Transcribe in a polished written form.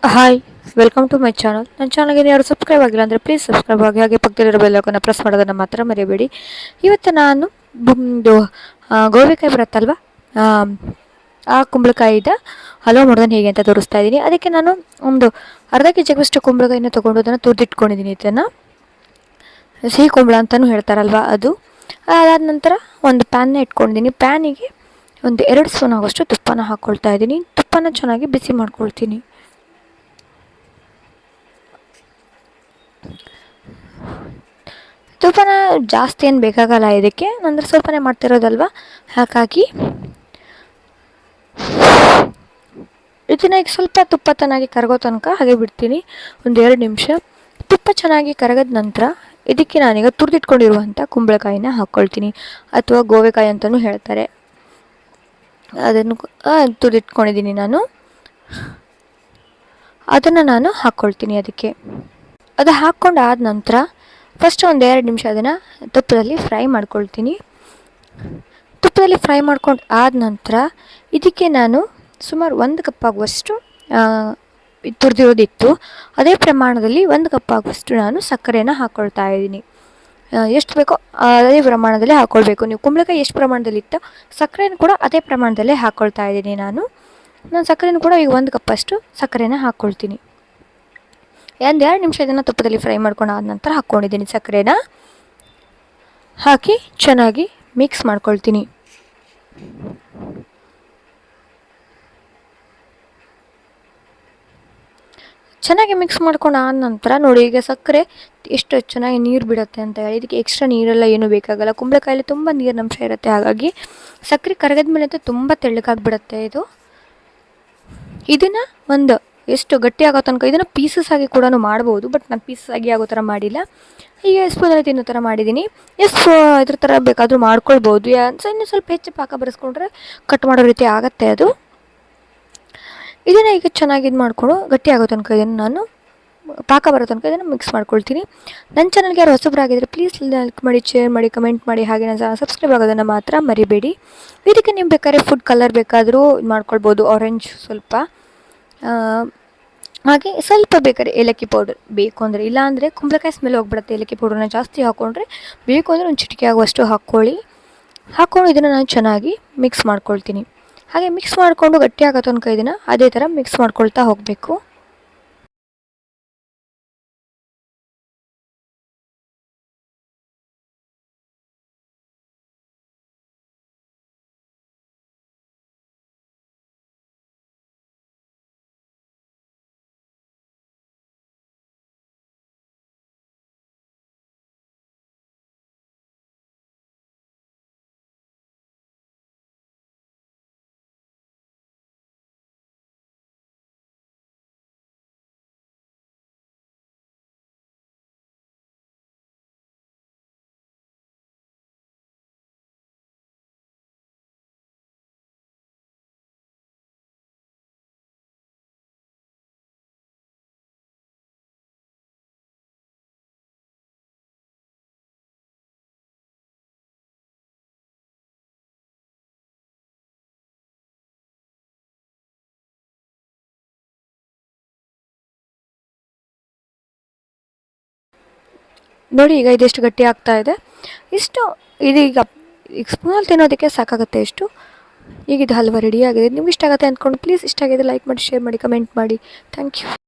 Hi, welcome to my channel. ನನ್ನ ಚಾನಲ್ಗೆ ಯಾರು ಸಬ್ಸ್ಕ್ರೈಬ್ ಆಗಿಲ್ಲ ಅಂದರೆ ಪ್ಲೀಸ್ ಸಬ್ಸ್ಕ್ರೈಬ್ ಆಗಿ, ಹಾಗೆ ಪಕ್ಕದಲ್ಲಿರೋ ಬೆಲ್ ಐಕಾನ್ನ ಪ್ರೆಸ್ ಮಾಡೋದನ್ನು ಮಾತ್ರ ಮರಿಬೇಡಿ. ಇವತ್ತು ನಾನು ಒಂದು ಗೋವಿಕಾಯಿ ಬರುತ್ತಲ್ವ, ಆ ಕುಂಬಳಕಾಯಿದ ಹಲವು ಮಾಡೋದನ್ನು ಹೇಗೆ ಅಂತ ತೋರಿಸ್ತಾ ಇದ್ದೀನಿ. ಅದಕ್ಕೆ ನಾನು ಒಂದು ಅರ್ಧ ಕೆ ಜಿಗಷ್ಟು ಕುಂಬಳಕಾಯಿನ ತೊಗೊಂಡು ಅದನ್ನು ತುರಿದಿಟ್ಕೊಂಡಿದ್ದೀನಿ. ಇದನ್ನು ಸಿಹಿ ಕುಂಬಳ ಅಂತಲೂ ಹೇಳ್ತಾರಲ್ವ ಅದು. ಅದಾದ ನಂತರ ಒಂದು ಪ್ಯಾನ್ನ ಇಟ್ಕೊಂಡಿದ್ದೀನಿ. ಪ್ಯಾನಿಗೆ ಒಂದು 2 ಸ್ಪೂನ್ ಆಗೋಷ್ಟು ತುಪ್ಪನ ಹಾಕ್ಕೊಳ್ತಾ ಇದ್ದೀನಿ. ತುಪ್ಪನ ಚೆನ್ನಾಗಿ ಬಿಸಿ ಮಾಡ್ಕೊಳ್ತೀನಿ. ತುಪ್ಪನ ಜಾಸ್ತಿ ಏನು ಬೇಕಾಗಲ್ಲ ಇದಕ್ಕೆ, ಅಂದರೆ ಸ್ವಲ್ಪನೇ ಮಾಡ್ತಿರೋದಲ್ವ, ಹಾಗಾಗಿ ಇದನ್ನ ಈಗ ಸ್ವಲ್ಪ ತುಪ್ಪ ಚೆನ್ನಾಗಿ ಕರಗೋ ತನಕ ಹಾಗೆ ಬಿಡ್ತೀನಿ. ಒಂದು 2 ನಿಮಿಷ. ತುಪ್ಪ ಚೆನ್ನಾಗಿ ಕರಗದ ನಂತರ ಇದಕ್ಕೆ ನಾನೀಗ ತುರಿದಿಟ್ಕೊಂಡಿರುವಂಥ ಕುಂಬಳಕಾಯಿನ ಹಾಕ್ಕೊಳ್ತೀನಿ, ಅಥವಾ ಗೋವೆಕಾಯಿ ಅಂತಲೂ ಹೇಳ್ತಾರೆ. ಅದನ್ನು ತುರಿದಿಟ್ಕೊಂಡಿದ್ದೀನಿ ನಾನು. ಅದನ್ನು ನಾನು ಹಾಕ್ಕೊಳ್ತೀನಿ. ಅದು ಹಾಕ್ಕೊಂಡಾದ ನಂತರ ಫಸ್ಟ್ ಒಂದು 2 ನಿಮಿಷ ಅದನ್ನು ತುಪ್ಪದಲ್ಲಿ ಫ್ರೈ ಮಾಡ್ಕೊಳ್ತೀನಿ. ತುಪ್ಪದಲ್ಲಿ ಫ್ರೈ ಮಾಡ್ಕೊಂಡು ಆದ ನಂತರ ಇದಕ್ಕೆ ನಾನು ಸುಮಾರು 1 ಕಪ್ ಆಗುವಷ್ಟು ತುರಿದಿರೋದಿತ್ತು. ಅದೇ ಪ್ರಮಾಣದಲ್ಲಿ 1 ಕಪ್ ಆಗುವಷ್ಟು ನಾನು ಸಕ್ಕರೆನ ಹಾಕ್ಕೊಳ್ತಾ ಇದ್ದೀನಿ. ಎಷ್ಟು ಬೇಕೋ ಅದೇ ಪ್ರಮಾಣದಲ್ಲಿ ಹಾಕ್ಕೊಳ್ಬೇಕು. ನೀವು ಕುಂಬಳಕಾಯಿ ಎಷ್ಟು ಪ್ರಮಾಣದಲ್ಲಿ ಇತ್ತು, ಸಕ್ಕರೆನೂ ಕೂಡ ಅದೇ ಪ್ರಮಾಣದಲ್ಲೇ ಹಾಕ್ಕೊಳ್ತಾ ಇದ್ದೀನಿ ನಾನು ಸಕ್ಕರೆನೂ ಕೂಡ ಈಗ 1 ಕಪ್ಪಷ್ಟು ಸಕ್ಕರೆನ ಹಾಕ್ಕೊಳ್ತೀನಿ. ಒಂದು 2 ನಿಮಿಷ ಇದನ್ನು ತುಪ್ಪದಲ್ಲಿ ಫ್ರೈ ಮಾಡ್ಕೊಂಡು ಆದ ನಂತರ ಹಾಕ್ಕೊಂಡಿದ್ದೀನಿ. ಸಕ್ಕರೆನ ಹಾಕಿ ಚೆನ್ನಾಗಿ ಮಿಕ್ಸ್ ಮಾಡ್ಕೊಳ್ತೀನಿ. ಚೆನ್ನಾಗಿ ಮಿಕ್ಸ್ ಮಾಡ್ಕೊಂಡು ಆದ ನಂತರ ನೋಡಿ, ಈಗ ಸಕ್ಕರೆ ಎಷ್ಟು ಚೆನ್ನಾಗಿ ನೀರು ಬಿಡುತ್ತೆ ಅಂತ ಹೇಳಿ. ಇದಕ್ಕೆ ಎಕ್ಸ್ಟ್ರಾ ನೀರೆಲ್ಲ ಏನೂ ಬೇಕಾಗಲ್ಲ. ಕುಂಬಳಕಾಯಲ್ಲಿ ತುಂಬ ನೀರಿನ ಅಂಶ ಇರುತ್ತೆ, ಹಾಗಾಗಿ ಸಕ್ಕರೆ ಕರಗದ ಮೇಲೆ ಅಂತೂ ತುಂಬ ತೆಳ್ಳಗಾಗಿಬಿಡುತ್ತೆ ಇದು. ಇದನ್ನು ಒಂದು ಎಷ್ಟು ಗಟ್ಟಿ ಆಗೋ ತನಕ ಇದನ್ನು ಪೀಸಸ್ ಆಗಿ ಕೂಡ ಮಾಡ್ಬೋದು, ಬಟ್ ನಾನು ಪೀಸಸ್ ಆಗಿ ಆಗೋ ಥರ ಮಾಡಿಲ್ಲ. ಈಗ ಸ್ಪೂನಲ್ಲಿ ತಿನ್ನೋ ಥರ ಮಾಡಿದ್ದೀನಿ. ಇದ್ರ ಥರ ಬೇಕಾದರೂ ಮಾಡ್ಕೊಳ್ಬೋದು. ಇನ್ನು ಸ್ವಲ್ಪ ಹೆಚ್ಚು ಪಾಕ ಬರೆಸ್ಕೊಂಡ್ರೆ ಕಟ್ ಮಾಡೋ ರೀತಿ ಆಗುತ್ತೆ ಅದು. ಇದನ್ನು ಈಗ ಚೆನ್ನಾಗಿ ಮಾಡಿಕೊಂಡು ಗಟ್ಟಿ ಆಗೋ ತನಕ ಇದನ್ನು ನಾನು ಪಾಕ ಬರೋ ತನಕ ಇದನ್ನು ಮಿಕ್ಸ್ ಮಾಡ್ಕೊಳ್ತೀನಿ. ನನ್ನ ಚಾನಲ್ಗೆ ಯಾರು ಹೊಸಬರಾಗಿದ್ದರೆ ಪ್ಲೀಸ್ ಲೈಕ್ ಮಾಡಿ, ಶೇರ್ ಮಾಡಿ, ಕಮೆಂಟ್ ಮಾಡಿ, ಹಾಗೆ ನನ್ನ ಸಬ್ಸ್ಕ್ರೈಬ್ ಆಗೋದನ್ನು ಮಾತ್ರ ಮರಿಬೇಡಿ. ಇದಕ್ಕೆ ನೀವು ಬೇಕಾದ್ರೆ ಫುಡ್ ಕಲರ್ ಬೇಕಾದರೂ ಮಾಡ್ಕೊಳ್ಬೋದು, ಆರೆಂಜ್ ಸ್ವಲ್ಪ, ಹಾಗೆ ಸ್ವಲ್ಪ ಬೇಕಾದ್ರೆ ಏಲಕ್ಕಿ ಪೌಡರ್ ಬೇಕು ಅಂದರೆ. ಇಲ್ಲಾಂದರೆ ಕುಂಬಳಕಾಯಿ ಸ್ಮೆಲ್ ಹೋಗ್ಬಿಡುತ್ತೆ. ಏಲಕ್ಕಿ ಪೌಡರ್ನ ಜಾಸ್ತಿ ಹಾಕ್ಕೊಂಡ್ರೆ, ಬೇಕು ಅಂದರೆ ಒಂದು ಚಿಟಿಕೆ ಆಗುವಷ್ಟು ಹಾಕ್ಕೊಂಡು ಇದನ್ನು ನಾನು ಚೆನ್ನಾಗಿ ಮಿಕ್ಸ್ ಮಾಡ್ಕೊಳ್ತೀನಿ. ಹಾಗೆ ಮಿಕ್ಸ್ ಮಾಡಿಕೊಂಡು ಗಟ್ಟಿ ಆಗೋ ತನಕ ಇದನ್ನು ಅದೇ ಥರ ಮಿಕ್ಸ್ ಮಾಡ್ಕೊಳ್ತಾ ಹೋಗಬೇಕು. ನೋಡಿ, ಈಗ ಇದೆಷ್ಟು ಗಟ್ಟಿ ಆಗ್ತಾ ಇದೆ. ಇದೀಗ ಸ್ಪೂನಲ್ಲಿ ತಿನ್ನೋದಕ್ಕೆ ಸಾಕಾಗುತ್ತೆ ಇಷ್ಟು. ಈಗ ಇದು ಹಲ್ವಾ ರೆಡಿ ಆಗಿದೆ. ನಿಮ್ಗೆ ಇಷ್ಟ ಆಗುತ್ತೆ ಅಂದ್ಕೊಂಡು ಪ್ಲೀಸ್ ಇಷ್ಟ ಆಗಿದೆ ಲೈಕ್ ಮಾಡಿ, ಶೇರ್ ಮಾಡಿ, ಕಮೆಂಟ್ ಮಾಡಿ. Thank you.